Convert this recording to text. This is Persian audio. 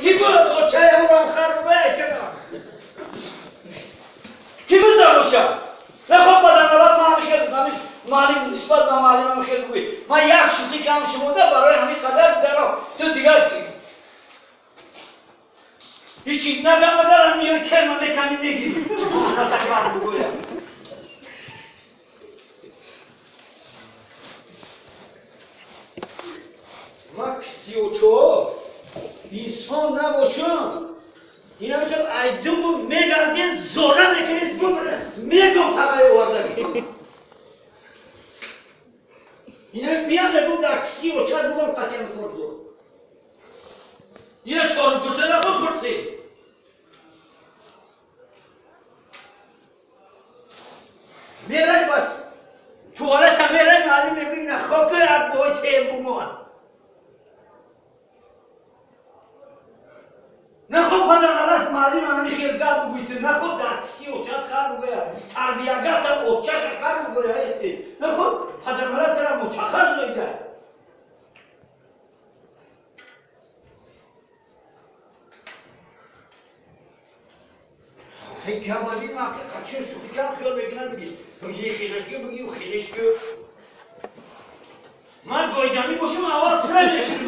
کی بود؟ او چای بودم خرد به کی بود نموشه؟ نه خب بدن الان ما همیشه مالی نسبت به مالی من خیلی بگوی من یک شوخی کم شموده برای همین قدر درم تو دیگر کی؟ هیچی نگم اگرم میگه که من نکنی نگیری تکرار بگویم من 34 انسان نباشم این هم شد ایدون میگرده زوره نکنید بمونه میگم تقایی آورده این هم بیان بگم در 34 بگم قطعیم خورد زور این هم 4 گسه نبا پرسی میرای بس توالت هم میرای معلوم میگوی نخواه که اب بای تیم بمون نخواه بدن علت معلوم همی خیلگر بگویید نخواه در 34 خر بگوید تربیهگر در 8 خر بگوید نخواه پدر ملت را مچخر زویده هی که آمدی من که قچه شوخی کم خیال بگیرن بگید بگی خیلشگی بگی و خیلشگی من گویدمی باشم اول تره نشید